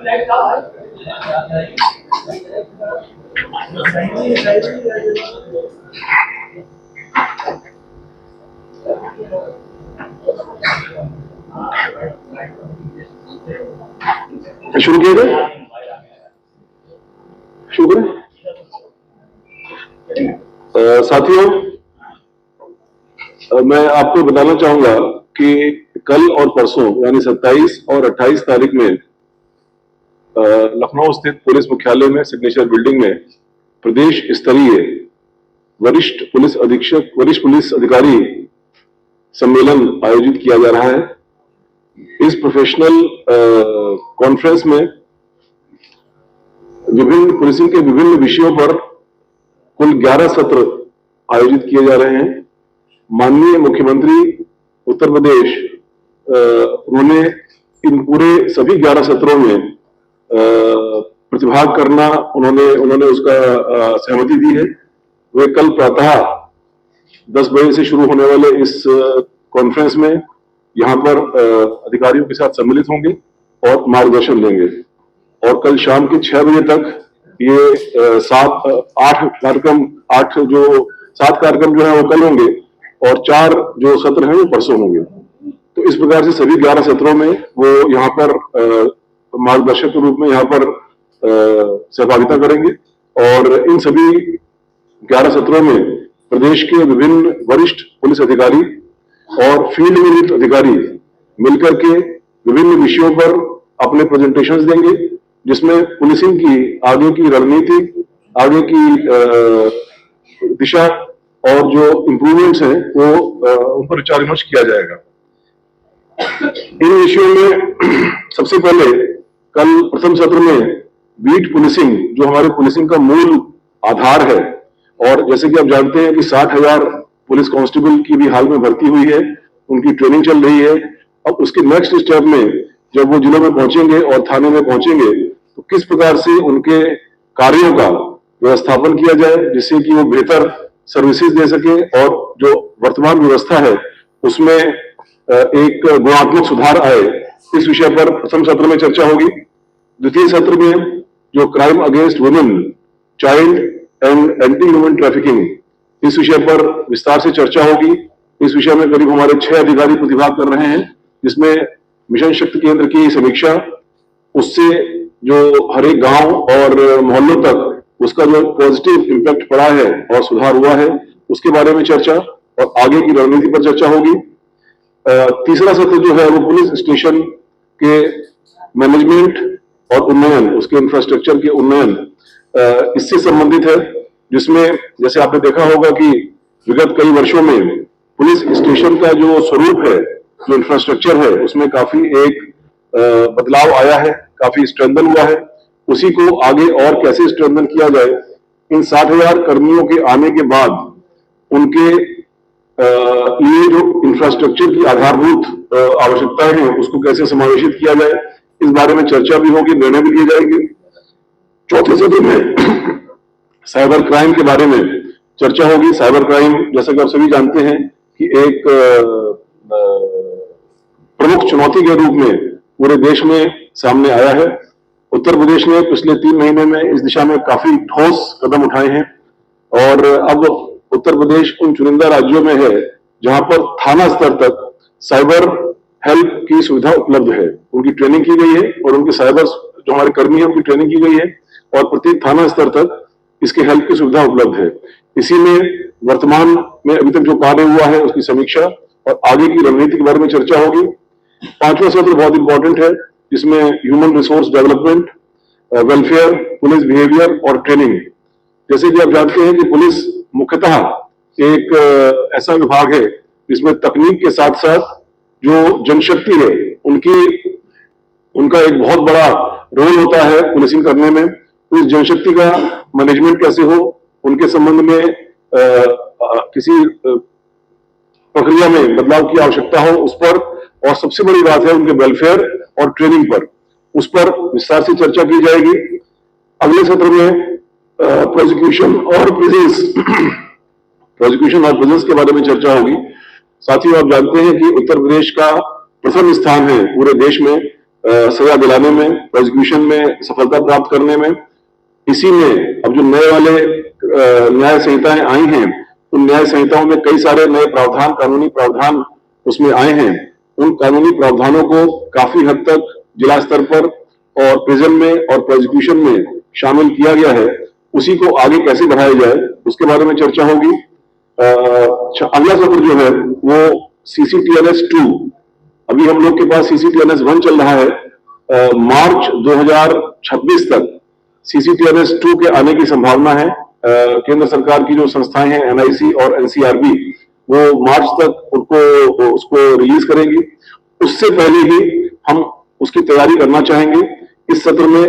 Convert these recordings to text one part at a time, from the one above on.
शुरू किया जाए। शुरू करें। साथियों, मैं आपको बताना चाहूंगा कि कल और परसों यानी 27 और 28 तारीख में लखनऊ स्थित पुलिस मुख्यालय में सिग्नेचर बिल्डिंग में प्रदेश स्तरीय वरिष्ठ पुलिस अधिकारी सम्मेलन आयोजित किया जा रहा है। इस प्रोफेशनल कॉन्फ्रेंस में विभिन्न पुलिसिंग के विभिन्न विषयों पर कुल 11 सत्र आयोजित किए जा रहे हैं। माननीय मुख्यमंत्री उत्तर प्रदेश उन्होंने इन पूरे सभी 11 सत्रों में प्रतिभाग करना उन्होंने उसका सहमति दी है। वे कल प्रातः 10 बजे से शुरू होने वाले इस कॉन्फ्रेंस में यहाँ पर अधिकारियों के साथ सम्मिलित होंगे और मार्गदर्शन देंगे और कल शाम के 6 बजे तक ये 7 कार्यक्रम जो है वो कल होंगे और 4 जो सत्र हैं वो परसों होंगे। तो इस प्रकार से सभी 11 सत्रों में वो यहाँ पर मार्गदर्शक के रूप में यहाँ पर सहभागिता करेंगे और इन सभी 11 सत्रों में प्रदेश के विभिन्न वरिष्ठ पुलिस अधिकारी और फील्ड में नियुक्त अधिकारी मिलकर के विभिन्न विषयों पर अपने प्रेजेंटेशंस देंगे, जिसमें पुलिसिंग की आगे की रणनीति, आगे की दिशा और जो इम्प्रूवमेंट्स हैं वो उन पर विचार विमर्श किया जाएगा। इन विषयों में सबसे पहले कल प्रथम सत्र में बीट पुलिसिंग जो हमारे पुलिसिंग का मूल आधार है और जैसे कि आप जानते हैं कि 60,000 पुलिस कांस्टेबल की भी हाल में भर्ती हुई है, उनकी ट्रेनिंग चल रही है। अब उसके नेक्स्ट स्टेप में जब वो जिलों में पहुंचेंगे और थाने में पहुंचेंगे तो किस प्रकार से उनके कार्यों का व्यवस्थापन किया जाए जिससे कि वो बेहतर सर्विसेज दे सके और जो वर्तमान व्यवस्था है उसमें एक गुणात्मक सुधार आए, इस विषय पर प्रथम सत्र में चर्चा होगी। द्वितीय सत्र में जो crime against women, child and anti human trafficking, इस विषय पर विस्तार से चर्चा होगी। इस विषय में करीब हमारे 6 अधिकारी प्रतिभाग कर रहे हैं, जिसमें मिशन शक्ति केंद्र की समीक्षा, उससे जो हर एक गांव और मोहल्लों तक उसका जो पॉजिटिव इम्पैक्ट पड़ा है और सुधार हुआ है उसके बारे में चर्चा और आगे की रणनीति पर चर्चा होगी। तीसरा सत्र जो है वो पुलिस स्टेशन के मैनेजमेंट और उन्नयन, उसके इंफ्रास्ट्रक्चर के उन्नयन इससे संबंधित है, जिसमें जैसे आपने देखा होगा कि विगत कई वर्षों में पुलिस स्टेशन का जो स्वरूप है, जो इंफ्रास्ट्रक्चर है, उसमें काफी एक बदलाव आया है, काफी स्ट्रेंथन हुआ है। उसी को आगे और कैसे स्ट्रेंथन किया जाए, इन 60,000 कर्मियों के आने के बाद उनके लिए जो इंफ्रास्ट्रक्चर की आधारभूत आवश्यकताएं हैं उसको कैसे समावेशित किया जाए, इस बारे में चर्चा भी होगी, निर्णय भी लिए जाएंगे। चौथे सत्र में साइबर क्राइम के बारे में चर्चा होगी। साइबर क्राइम जैसा कि आप सभी जानते हैं कि एक प्रमुख चुनौती के रूप में पूरे देश में सामने आया है। उत्तर प्रदेश ने पिछले 3 महीने में इस दिशा में काफी ठोस कदम उठाए हैं और अब उत्तर प्रदेश उन चुनिंदा राज्यों में है जहां पर थाना स्तर तक साइबर हेल्प की सुविधा उपलब्ध है। उनकी ट्रेनिंग की गई है और उनके साइबर जो हमारे कर्मी हैं उनकी ट्रेनिंग की गई है और प्रत्येक थाना स्तर तक इसके हेल्प की सुविधा उपलब्ध है। इसी में वर्तमान में अभी तक जो कार्य हुआ है उसकी समीक्षा और आगे की रणनीति के बारे में चर्चा होगी। 5वां सत्र बहुत इंपॉर्टेंट है, जिसमें human resource development, welfare, police behaviour और ट्रेनिंग। जैसे कि आप जानते हैं कि पुलिस मुख्यतः एक ऐसा विभाग है जिसमें तकनीक के साथ साथ जो जनशक्ति है उनका एक बहुत बड़ा रोल होता है पुलिसिंग करने में। तो इस जनशक्ति का मैनेजमेंट कैसे हो, उनके संबंध में किसी प्रक्रिया में बदलाव की आवश्यकता हो उस पर, और सबसे बड़ी बात है उनके वेलफेयर और ट्रेनिंग पर, उस पर विस्तार से चर्चा की जाएगी। अगले सत्र में प्रोसिक्यूशन और प्रेजेंस के बारे में चर्चा होगी। साथ ही आप जानते हैं कि उत्तर प्रदेश का प्रथम स्थान है पूरे देश में सजा दिलाने में, प्रोसिक्यूशन में सफलता प्राप्त करने में। इसी में अब जो नए वाले न्याय संहिताएं आई हैं, उन न्याय संहिताओं में कई सारे नए प्रावधान, कानूनी प्रावधान उसमें आए हैं। उन कानूनी प्रावधानों को काफी हद तक जिला स्तर पर और प्रिजन में और प्रोसिक्यूशन में शामिल किया गया है। उसी को आगे कैसे बढ़ाया जाए, उसके बारे में चर्चा होगी। अगला सत्र जो है वो CCTNS 2, अभी हम लोग के पास CCTNS 1 चल रहा है। मार्च 2026 तक CCTNS 2 के आने की संभावना है। केंद्र सरकार की जो संस्थाएं हैं NIC और NCRB, वो मार्च तक उसको रिलीज करेंगी। उससे पहले ही हम उसकी तैयारी करना चाहेंगे। इस सत्र में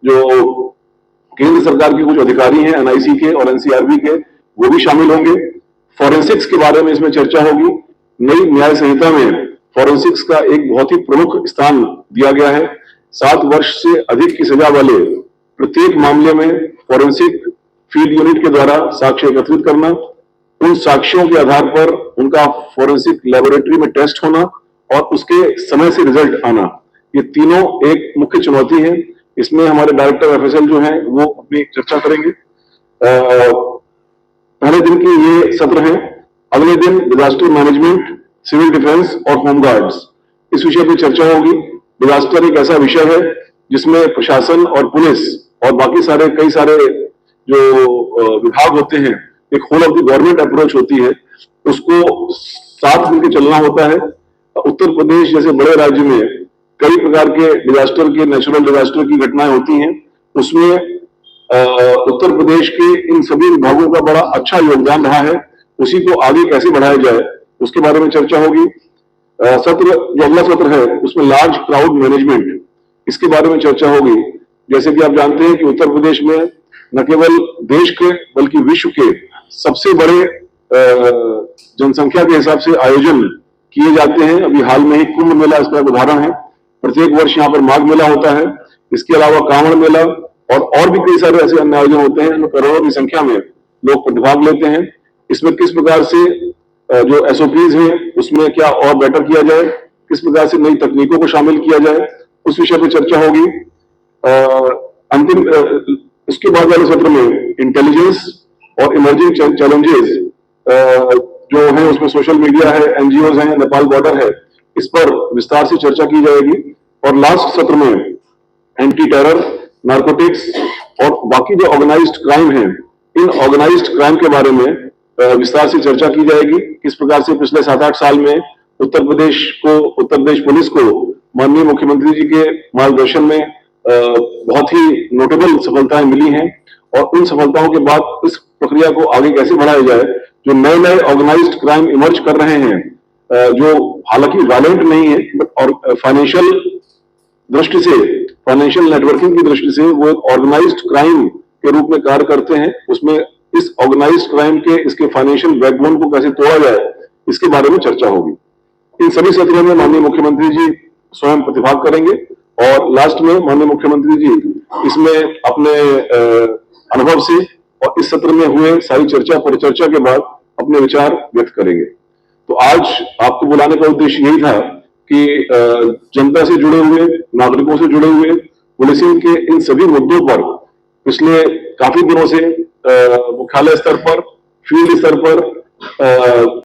जो केंद्र सरकार के कुछ अधिकारी हैं NIC के और NCRB के, वो भी शामिल होंगे। फॉरेंसिक्स के बारे में इसमें चर्चा होगी। नई न्याय संहिता में फॉरेंसिक्स का एक बहुत ही प्रमुख स्थान दिया गया है। 7 वर्ष से अधिक की सजा वाले प्रत्येक मामले में फॉरेंसिक फील्ड यूनिट के द्वारा साक्ष्य एकत्रित करना, उन साक्ष्यों के आधार पर उनका फॉरेंसिक लेबोरेटरी में टेस्ट होना और उसके समय से रिजल्ट आना, ये तीनों एक मुख्य चुनौती है। इसमें हमारे डायरेक्टर FSL जो हैं वो अपनी चर्चा करेंगे। पहले दिन की ये सत्र है। अगले दिन डिजास्टर मैनेजमेंट, सिविल डिफेंस और होमगार्ड्स, इस विषय पर चर्चा होगी। डिजास्टर एक ऐसा विषय है जिसमें प्रशासन और पुलिस और बाकी सारे कई सारे जो विभाग होते हैं, एक whole of the government approach होती है, उसको साथ मिलकर चलना होता है। उत्तर प्रदेश जैसे बड़े राज्य में कई प्रकार के डिजास्टर के, नेचुरल डिजास्टर की घटनाएं होती हैं। उसमें उत्तर प्रदेश के इन सभी विभागों का बड़ा अच्छा योगदान रहा है। उसी को आगे कैसे बढ़ाया जाए, उसके बारे में चर्चा होगी। सत्र जो अगला सत्र है उसमें लार्ज क्राउड मैनेजमेंट, इसके बारे में चर्चा होगी। जैसे कि आप जानते हैं कि उत्तर प्रदेश में न केवल देश के बल्कि विश्व के सबसे बड़े जनसंख्या के हिसाब से आयोजन किए जाते हैं। अभी हाल में ही कुंभ मेला इसका एक उदाहरण है। प्रत्येक वर्ष यहाँ पर माघ मेला होता है। इसके अलावा कांवड़ मेला और भी कई सारे ऐसे अन्य आयोजन होते हैं जिनमें करोड़ों की संख्या में लोग प्रतिभाग लेते हैं। इसमें किस प्रकार से जो SOPs हैं उसमें क्या और बेटर किया जाए, किस प्रकार से नई तकनीकों को शामिल किया जाए, उस विषय पर चर्चा होगी। अंतिम इसके बाद वाले सत्र में इंटेलिजेंस और इमर्जिंग चैलेंजेस जो है, उसमें सोशल मीडिया है, NGOs हैं, नेपाल बॉर्डर है, इस पर विस्तार से चर्चा की जाएगी। और लास्ट सत्र में एंटी टेरर, नार्कोटिक्स और बाकी जो ऑर्गेनाइज्ड क्राइम है, इन ऑर्गेनाइज्ड क्राइम के बारे में विस्तार से चर्चा की जाएगी। किस प्रकार से पिछले 7-8 साल में उत्तर प्रदेश पुलिस को माननीय मुख्यमंत्री जी के मार्गदर्शन में बहुत ही नोटेबल सफलताएं मिली हैं। और उन सफलताओं के बाद इस प्रक्रिया को आगे कैसे बढ़ाया जाए। जो नए नए ऑर्गेनाइज्ड क्राइम इमर्ज कर रहे हैं, जो हालांकि वायलेंट नहीं है बट और फाइनेंशियल दृष्टि से, फाइनेंशियल नेटवर्किंग की दृष्टि से वो एक ऑर्गेनाइज्ड क्राइम के रूप में कार्य करते हैं। उसमें इस ऑर्गेनाइज्ड क्राइम के इसके फाइनेंशियल बैकबोन को कैसे तोड़ा जाए, इसके बारे में चर्चा होगी। इन सभी सत्रों में माननीय मुख्यमंत्री जी स्वयं प्रतिभाग करेंगे और लास्ट में माननीय मुख्यमंत्री जी इसमें अपने अनुभव से और इस सत्र में हुए सारी चर्चा परिचर्चा के बाद अपने विचार व्यक्त करेंगे। तो आज आपको बुलाने का उद्देश्य यही था कि जनता से जुड़े हुए, नागरिकों से जुड़े हुए पुलिसिंग के इन सभी मुद्दों पर पिछले काफी दिनों से मुख्यालय स्तर पर, फील्ड स्तर पर